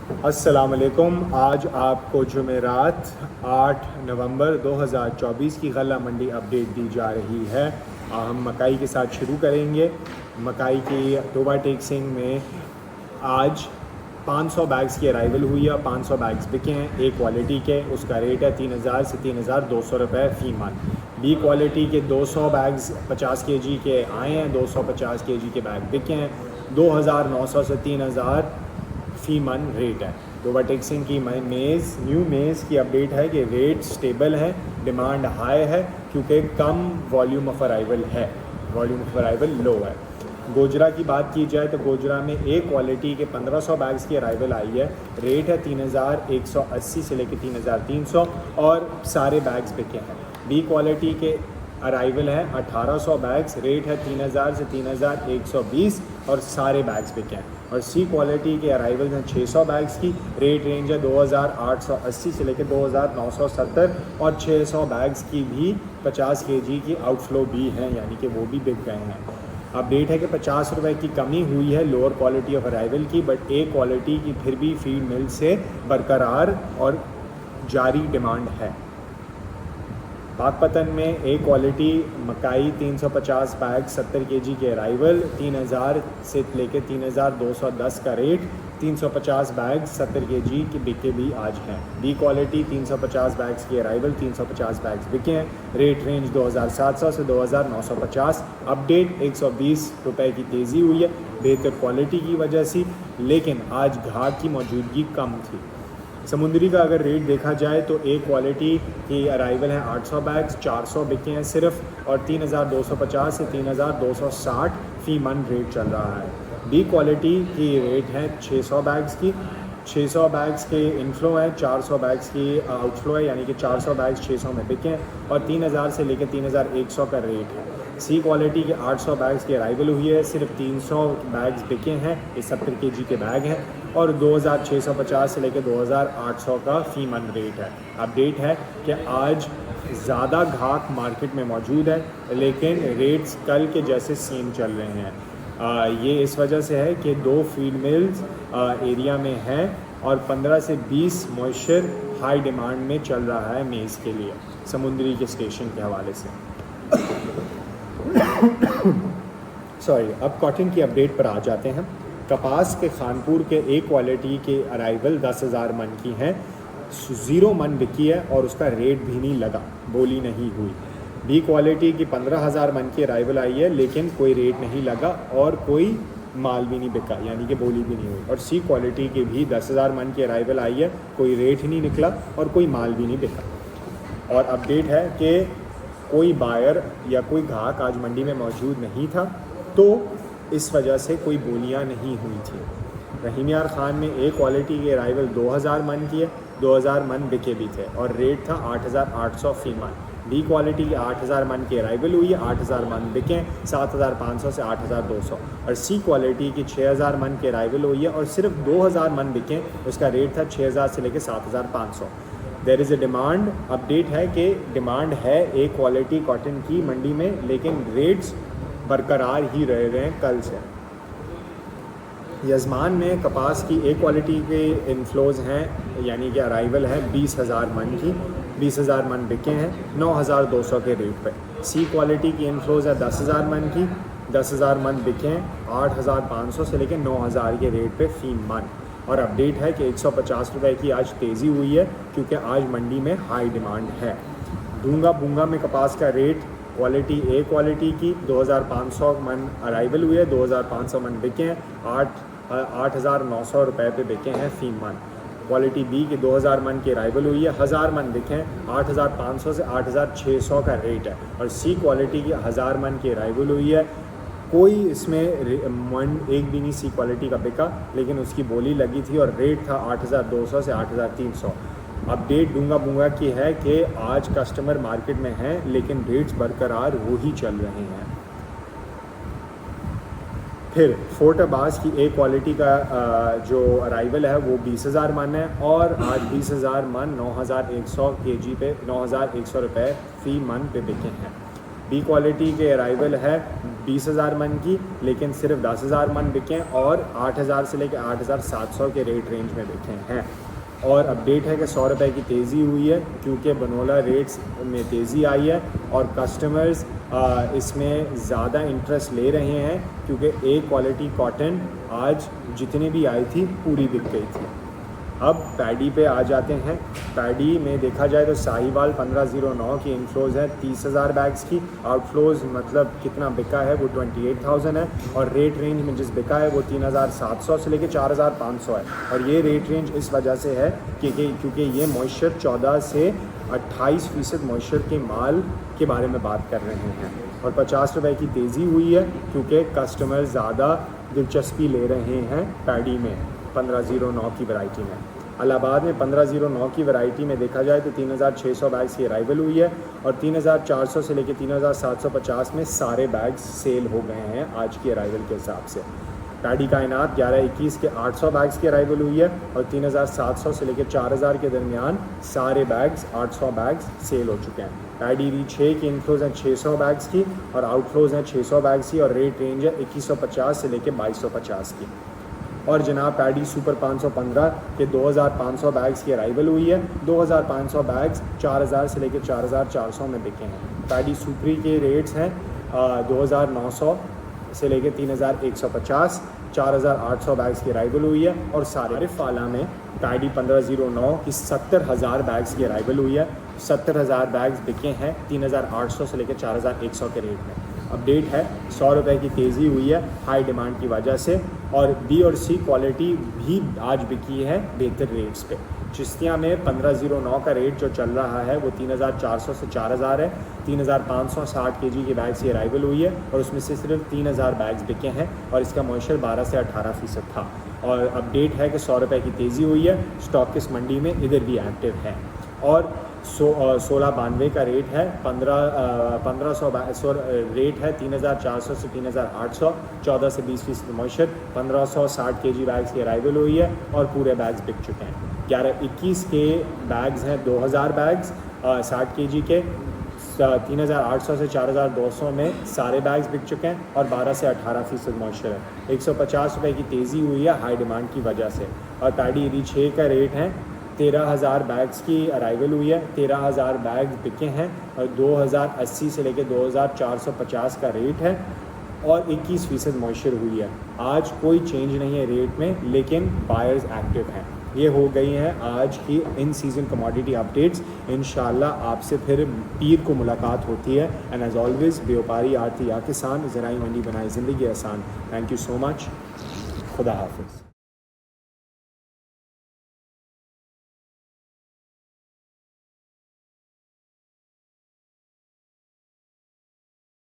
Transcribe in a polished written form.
अस्सलाम वालेकुम। आज आपको जुमेरात 8 नवंबर 2024 की गल्ला मंडी अपडेट दी जा रही है। हम मकाई के साथ शुरू करेंगे। मकाई की तोबा टेक्सिंग में आज 500 बैग्स की अराइवल हुई है। 500 बैग्स बिके हैं ए क्वालिटी के। उसका रेट है 3000 से 3200 रुपये फ़ी मन। बी क्वालिटी के 200 बैग्स 50 केजी के आए हैं। 250 केजी के बैग बिके हैं। 2900 से 3000 फ़ी मन रेट है। तोबा टेक्सिंग की न्यू मेज़ की अपडेट है कि रेट स्टेबल है, डिमांड हाई है क्योंकि कम वॉल्यूम ऑफ अराइवल है, वॉल्यूम ऑफ अराइवल लो है। गोजरा की बात की जाए तो गोजरा में ए क्वालिटी के 1500 बैग्स की अराइवल आई है। रेट है 3180 से लेकर 3300 और सारे बैग्स बिके हैं। बी क्वालिटी के अराइवल है 1800 बैग्स। रेट है 3000 से 3120 और सारे बैग्स बिके हैं। और सी क्वालिटी के अराइवल हैं 600 बैग्स की। रेट रेंज है 2880 से लेकर 2970 और 600 बैग्स की भी 50 केजी की आउटफ्लो भी हैं, यानी कि वो भी बिक गए हैं। अपडेट है कि 50 रुपये की कमी हुई है लोअर क्वालिटी ऑफ अराइवल की, बट ए क्वालिटी की फिर भी फीड मिल से बरकरार और जारी डिमांड है। पाकपतन में ए क्वालिटी मकाई 350 बैग 70 केजी के अराइवल 3000 से लेकर 3210 का रेट। 350 बैग 70 केजी के बिके भी आज हैं। बी क्वालिटी 350 बैग्स की अराइवल 350 बैग्स बिके हैं। रेट रेंज 2700 से 2950। अपडेट 120 रुपये की तेज़ी हुई है बेहतर क्वालिटी की वजह से, लेकिन आज घाट की मौजूदगी कम थी। समुंदरी का अगर रेट देखा जाए तो ए क्वालिटी की अराइवल है 800 बैग्स 400 बिके हैं सिर्फ, और 3250 से 3260 फ़ी मन रेट चल रहा है। बी क्वालिटी की रेट है 600 बैग्स की। 600 बैग्स के इनफ्लो है, 400 बैग्स की आउटफ्लो है, यानी कि 400 बैग्स 600 में बिके हैं और 3000 से लेकर 3100 का रेट है। सी क्वालिटी के 800 बैग्स की अराइवल हुई है, सिर्फ 300 बैग्स बिके हैं। ये 70 केजी के बैग हैं और 2650 से लेकर 2800 का फ़ी मन रेट है। अपडेट है कि आज ज़्यादा घाक मार्केट में मौजूद है, लेकिन रेट्स कल के जैसे सेम चल रहे हैं। ये इस वजह से है कि 2 फीड मिल्स एरिया में हैं और 15 से 20 मॉइस्चर हाई डिमांड में चल रहा है मेज़ के लिए समुंदरी के स्टेशन के हवाले से। सॉरी, अब कॉटन की अपडेट पर आ जाते हैं। कपास के खानपुर के ए क्वालिटी के अराइवल 10,000 मन की हैं। 0 मन बिकी है और उसका रेट भी नहीं लगा, बोली नहीं हुई। बी क्वालिटी की 15,000 मन की अराइवल आई है, लेकिन कोई रेट नहीं लगा और कोई माल भी नहीं बिका, यानी कि बोली भी नहीं हुई। और सी क्वालिटी की भी 10,000 मन की अराइवल आई है, कोई रेट ही नहीं निकला और कोई माल भी नहीं बिका। और अपडेट है कि कोई बायर या कोई ग्राहक आज मंडी में मौजूद नहीं था, तो इस वजह से कोई बोलियां नहीं हुई थी। रहीम यार ख़ान में ए क्वालिटी की अराइवल 2000 मन की है, 2000 मन बिके भी थे और रेट था 8800 फ़ी मन। बी क्वालिटी की 8000 मन की अराइवल हुई है, 8000 मन बिके, 7500 से 8200। और सी क्वालिटी की 6000 मन की अराइवल हुई है और सिर्फ 2000 मन बिके, उसका रेट था 6000 से लेकर 7500। There is a demand. Update है कि डिमांड है ए क्वालिटी कॉटन की मंडी में, लेकिन रेट्स बरकरार ही रह रहे हैं कल से। यजमान में कपास की ए क्वालिटी के इनफ्लोज़ हैं, यानी कि अराइवल है 20,000 मन की। 20,000 मन बिके हैं 9,200 के रेट पे। सी क्वालिटी की इनफ्लोज़ है 10,000 मन की। 10,000 मन बिके हैं 8,500 से लेकर 9,000 के रेट पे फ़ी मन। और अपडेट है कि 150 रुपये की आज तेज़ी हुई है क्योंकि आज मंडी में हाई डिमांड है। दूंगा बूंगा में कपास का रेट क्वालिटी ए क्वालिटी की 2,500 मन अराइवल हुई है, 2,500 मन बिके हैं, 8,900 रुपये पे बिके हैं फ़ी मन। क्वालिटी बी के 2000 मन की अराइवल हुई है, 1000 मन बिके हैं, 8,500 से 8,600 का रेट है। और सी क्वालिटी की 1000 मन की अराइवल हुई है, कोई इसमें मन एक भी नहीं सी क्वालिटी का बिका, लेकिन उसकी बोली लगी थी और रेट था 8,200 से 8,300। अपडेट दूंगा बूंगा की है कि आज कस्टमर मार्केट में हैं, लेकिन रेट्स बरकरार वो ही चल रहे हैं। फिर फोर्ट अब्बास की ए क्वालिटी का जो अराइवल है वो 20,000 मन है और आज 20,000 मन 9,100 केजी पे 9,100 रुपये फ़ी मन पे बिके हैं। बी क्वालिटी के अराइवल है 20,000 मन की, लेकिन सिर्फ 10,000 मन बिके और 8,000 से लेकर 8,700 के रेट रेंज में बिके हैं। और अपडेट है कि 100 रुपये की तेज़ी हुई है क्योंकि बनोला रेट्स में तेज़ी आई है और कस्टमर्स इसमें ज़्यादा इंटरेस्ट ले रहे हैं क्योंकि ए क्वालिटी कॉटन आज जितनी भी आई थी पूरी बिक गई थी। अब पैडी पे आ जाते हैं। पैडी में देखा जाए तो साहिवाल 1509 की इनफ्लोज़ है 30,000 बैग्स की, आउटफ्लोज़ मतलब कितना बिका है वो 28,000 है और रेट रेंज में जिस बिका है वो 3,700 से लेकर 4,500 है। और ये रेट रेंज इस वजह से है क्योंकि ये मॉइस्चर 14 से 28% मॉइस्चर के माल के बारे में बात कर रहे हैं और 50 रुपये की तेज़ी हुई है क्योंकि कस्टमर ज़्यादा दिलचस्पी ले रहे हैं पैडी में 1509 की वैरायटी में। इलाहाबाद में 1509 की वैरायटी में देखा जाए तो 3,600 बैग्स की अराइवल हुई है और 3,400 से लेकर 3,750 में सारे बैग्स सेल हो गए हैं आज की अराइवल के हिसाब से। पैडी कायनात 11-21 के 800 बैग्स की अराइवल हुई है और 3,700 से लेकर 4,000 के दरमियान सारे बैग्स 800 बैग्स सेल हो चुके हैं। पैडी री 6 की इनफ्लोज़ हैं 600 बैग्स की और आउटफ्लोज़ हैं 600 बैग्स की और रेट रेंज है 2150 से लेकर 2250 की। और जनाब पैडी सुपर 515 के 2,500 बैग्स की अराइवल हुई है। 2,500 बैग्स 4,000 से लेकर 4,400 में बिके हैं। पैडी सुपरी के रेट्स हैं 2,900 से लेकर 3,150, 4,800 बैग्स की अराइवल हुई है और सारे फाला में पैडी 1509 की 70,000 बैग्स की अराइवल हुई है। 70,000 बैग्स बिके हैं 3,800 से लेकर 4,100 के रेट में। अपडेट है 100 रुपये की तेज़ी हुई है हाई डिमांड की वजह से और बी और सी क्वालिटी भी आज बिकी है बेहतर रेट्स पे। चिश्तिया में 1509 का रेट जो चल रहा है वो 3,400 से 4,000 है। 3,560 kg के बैग्स की अराइवल हुई है और उसमें से सिर्फ 3,000 बैग्स बिके हैं और इसका मॉइस्चर 12 से 18% था। और अपडेट है कि 100 रुपये की तेज़ी हुई है। स्टॉक इस मंडी में इधर भी एक्टिव है और 1692 का रेट है 1500 रेट है 3,400 से 3,800, 14 से 20% मॉइस्चर। 1,560 kg बैग्स की अराइवल हुई है और पूरे बैग्स बिक चुके हैं। 11-21 के बैग्स हैं 2,000 बैग्स 60 kg के। 3,800 से 4,200 में सारे बैग्स बिक चुके हैं और 12 से 18% मॉइस्चर है। 150 रुपये की तेज़ी हुई है हाई डिमांड की वजह से। और पैडी री 6 का रेट है 13,000 बैग्स की अराइवल हुई है। 13,000 बैग्स बिके हैं और 2,080 से लेकर 2,450 का रेट है और 21% मॉइस्चर हुई है। आज कोई चेंज नहीं है रेट में, लेकिन बायर्स एक्टिव हैं। ये हो गई हैं आज की इन सीज़न कमोडिटी अपडेट्स। इंशाल्लाह आपसे फिर पीर को मुलाकात होती है। एंड एज ऑलवेज़ व्यापारी आरती या किसान ज़राई मंडी बनाई ज़िंदगी आसान। Thank you so much. खुदा हाफिज़।